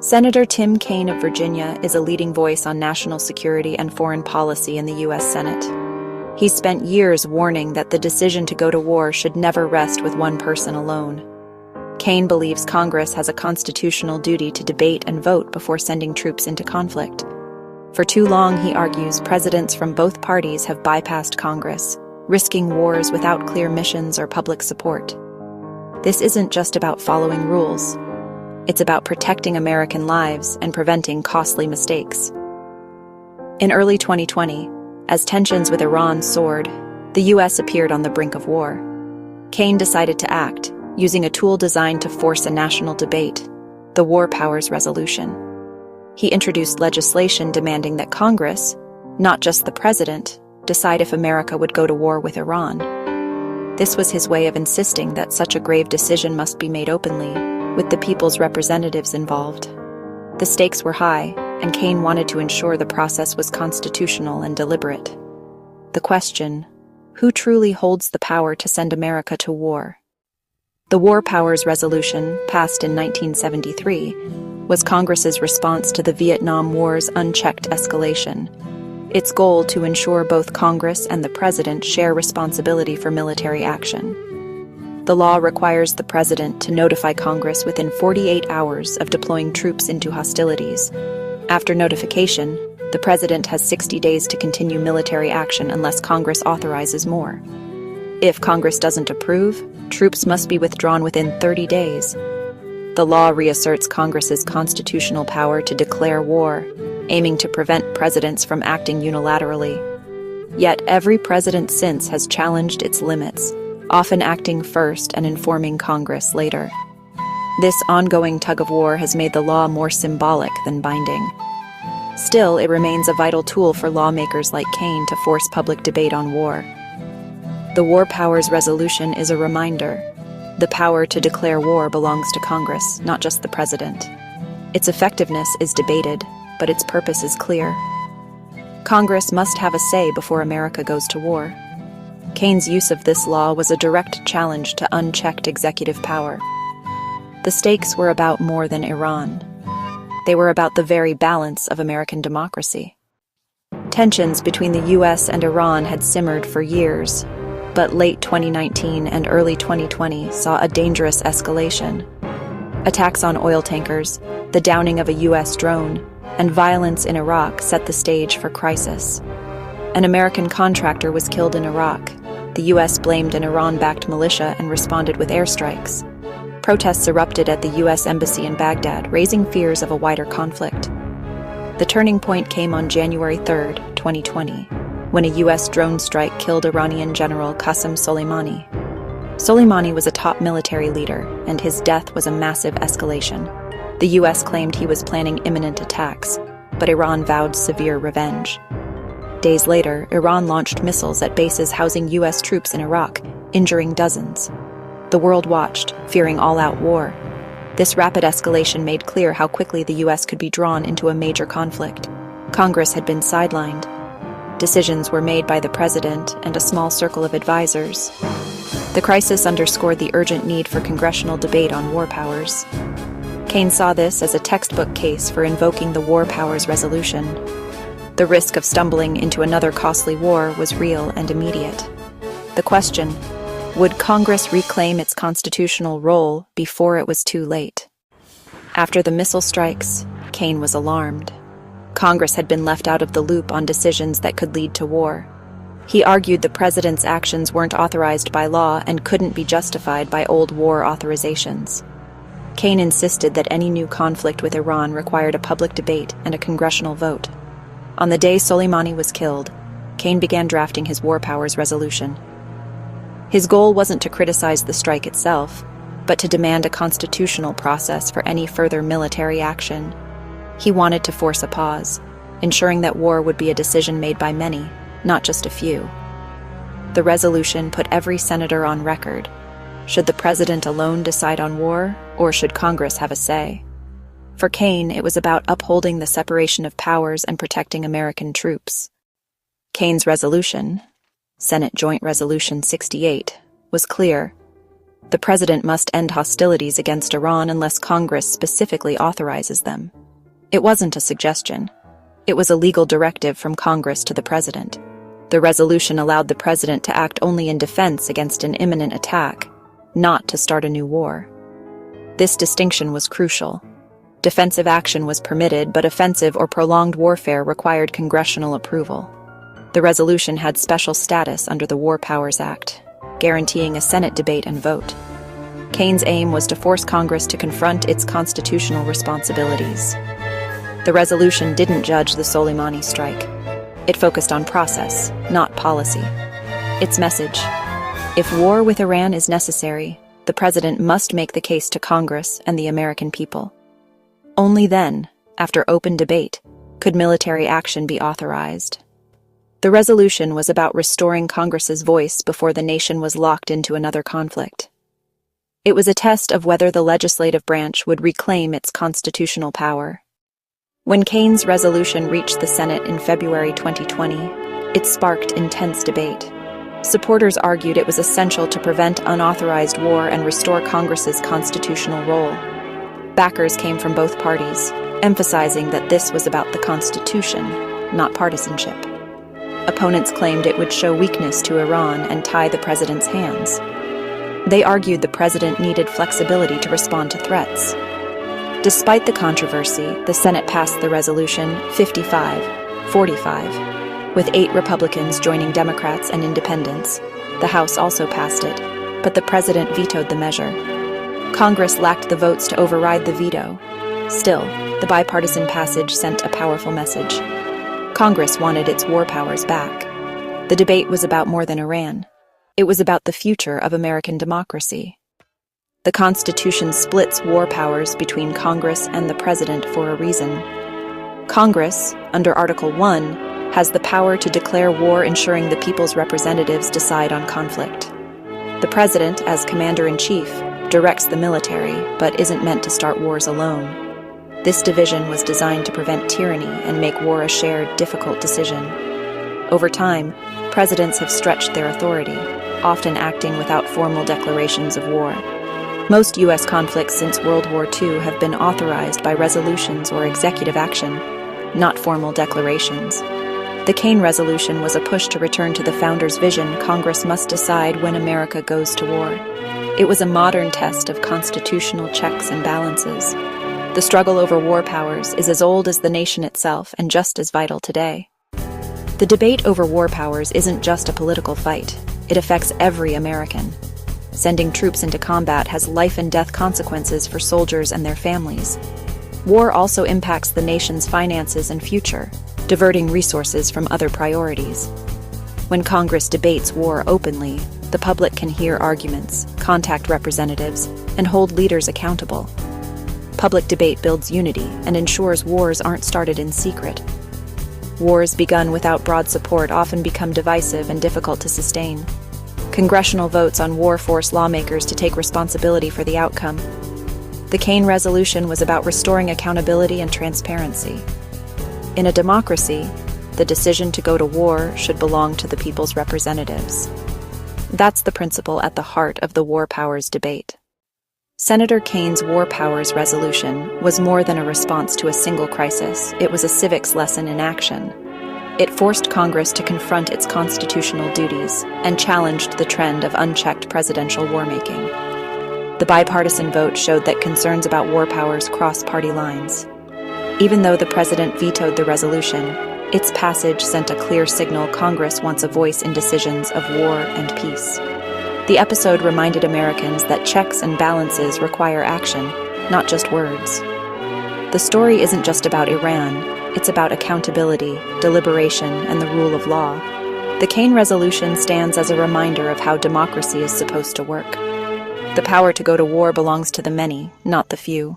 Senator Tim Kaine of Virginia is a leading voice on national security and foreign policy in the U.S. Senate. He's spent years warning that the decision to go to war should never rest with one person alone. Kaine believes Congress has a constitutional duty to debate and vote before sending troops into conflict. For too long, he argues, presidents from both parties have bypassed Congress, risking wars without clear missions or public support. This isn't just about following rules. It's about protecting American lives and preventing costly mistakes. In early 2020, as tensions with Iran soared, the U.S. appeared on the brink of war. Kaine decided to act, using a tool designed to force a national debate, the War Powers Resolution. He introduced legislation demanding that Congress, not just the president, decide if America would go to war with Iran. This was his way of insisting that such a grave decision must be made openly, with the people's representatives involved. The stakes were high, and Kaine wanted to ensure the process was constitutional and deliberate. The question, who truly holds the power to send America to war? The War Powers Resolution, passed in 1973, was Congress's response to the Vietnam War's unchecked escalation. Its goal to ensure both Congress and the president share responsibility for military action. The law requires the president to notify Congress within 48 hours of deploying troops into hostilities. After notification, the president has 60 days to continue military action unless Congress authorizes more. If Congress doesn't approve, troops must be withdrawn within 30 days. The law reasserts Congress's constitutional power to declare war, aiming to prevent presidents from acting unilaterally. Yet every president since has challenged its limits, often acting first and informing Congress later. This ongoing tug-of-war has made the law more symbolic than binding. Still, it remains a vital tool for lawmakers like Kaine to force public debate on war. The War Powers Resolution is a reminder. The power to declare war belongs to Congress, not just the president. Its effectiveness is debated, but its purpose is clear. Congress must have a say before America goes to war. Kaine's use of this law was a direct challenge to unchecked executive power. The stakes were about more than Iran. They were about the very balance of American democracy. Tensions between the U.S. and Iran had simmered for years, but late 2019 and early 2020 saw a dangerous escalation. Attacks on oil tankers, the downing of a U.S. drone, and violence in Iraq set the stage for crisis. An American contractor was killed in Iraq. The U.S. blamed an Iran-backed militia and responded with airstrikes. Protests erupted at the U.S. Embassy in Baghdad, raising fears of a wider conflict. The turning point came on January 3, 2020, when a U.S. drone strike killed Iranian General Qasem Soleimani. Soleimani was a top military leader, and his death was a massive escalation. The U.S. claimed he was planning imminent attacks, but Iran vowed severe revenge. Days later, Iran launched missiles at bases housing U.S. troops in Iraq, injuring dozens. The world watched, fearing all-out war. This rapid escalation made clear how quickly the U.S. could be drawn into a major conflict. Congress had been sidelined. Decisions were made by the president and a small circle of advisors. The crisis underscored the urgent need for congressional debate on war powers. Kaine saw this as a textbook case for invoking the War Powers Resolution. The risk of stumbling into another costly war was real and immediate. The question, would Congress reclaim its constitutional role before it was too late? After the missile strikes, Kaine was alarmed. Congress had been left out of the loop on decisions that could lead to war. He argued the president's actions weren't authorized by law and couldn't be justified by old war authorizations. Kaine insisted that any new conflict with Iran required a public debate and a congressional vote. On the day Soleimani was killed, Kaine began drafting his War Powers Resolution. His goal wasn't to criticize the strike itself, but to demand a constitutional process for any further military action. He wanted to force a pause, ensuring that war would be a decision made by many, not just a few. The resolution put every senator on record. Should the president alone decide on war, or should Congress have a say? For Kaine, it was about upholding the separation of powers and protecting American troops. Kaine's resolution, Senate Joint Resolution 68, was clear. The president must end hostilities against Iran unless Congress specifically authorizes them. It wasn't a suggestion. It was a legal directive from Congress to the president. The resolution allowed the president to act only in defense against an imminent attack, not to start a new war. This distinction was crucial. Defensive action was permitted, but offensive or prolonged warfare required congressional approval. The resolution had special status under the War Powers Act, guaranteeing a Senate debate and vote. Kaine's aim was to force Congress to confront its constitutional responsibilities. The resolution didn't judge the Soleimani strike. It focused on process, not policy. Its message: if war with Iran is necessary, the president must make the case to Congress and the American people. Only then, after open debate, could military action be authorized. The resolution was about restoring Congress's voice before the nation was locked into another conflict. It was a test of whether the legislative branch would reclaim its constitutional power. When Kaine's resolution reached the Senate in February 2020, it sparked intense debate. Supporters argued it was essential to prevent unauthorized war and restore Congress's constitutional role. Backers came from both parties, emphasizing that this was about the Constitution, not partisanship. Opponents claimed it would show weakness to Iran and tie the president's hands. They argued the president needed flexibility to respond to threats. Despite the controversy, the Senate passed the resolution 55-45, with 8 Republicans joining Democrats and independents. The House also passed it, but the president vetoed the measure. Congress lacked the votes to override the veto. Still, the bipartisan passage sent a powerful message. Congress wanted its war powers back. The debate was about more than Iran. It was about the future of American democracy. The Constitution splits war powers between Congress and the President for a reason. Congress, under Article 1, has the power to declare war, ensuring the people's representatives decide on conflict. The President, as Commander-in-Chief, directs the military, but isn't meant to start wars alone. This division was designed to prevent tyranny and make war a shared, difficult decision. Over time, presidents have stretched their authority, often acting without formal declarations of war. Most U.S. conflicts since World War II have been authorized by resolutions or executive action, not formal declarations. The Kaine resolution was a push to return to the founders' vision: Congress must decide when America goes to war. It was a modern test of constitutional checks and balances. The struggle over war powers is as old as the nation itself and just as vital today. The debate over war powers isn't just a political fight. It affects every American. Sending troops into combat has life and death consequences for soldiers and their families. War also impacts the nation's finances and future, diverting resources from other priorities. When Congress debates war openly, the public can hear arguments, contact representatives, and hold leaders accountable. Public debate builds unity and ensures wars aren't started in secret. Wars begun without broad support often become divisive and difficult to sustain. Congressional votes on war force lawmakers to take responsibility for the outcome. The Kaine resolution was about restoring accountability and transparency. In a democracy, the decision to go to war should belong to the people's representatives. That's the principle at the heart of the war powers debate. Senator Kaine's War Powers resolution was more than a response to a single crisis. It was a civics lesson in action. It forced Congress to confront its constitutional duties and challenged the trend of unchecked presidential war-making. The bipartisan vote showed that concerns about war powers cross party lines. Even though the president vetoed the resolution, its passage sent a clear signal: Congress wants a voice in decisions of war and peace. The episode reminded Americans that checks and balances require action, not just words. The story isn't just about Iran. It's about accountability, deliberation, and the rule of law. The Kaine resolution stands as a reminder of how democracy is supposed to work. The power to go to war belongs to the many, not the few.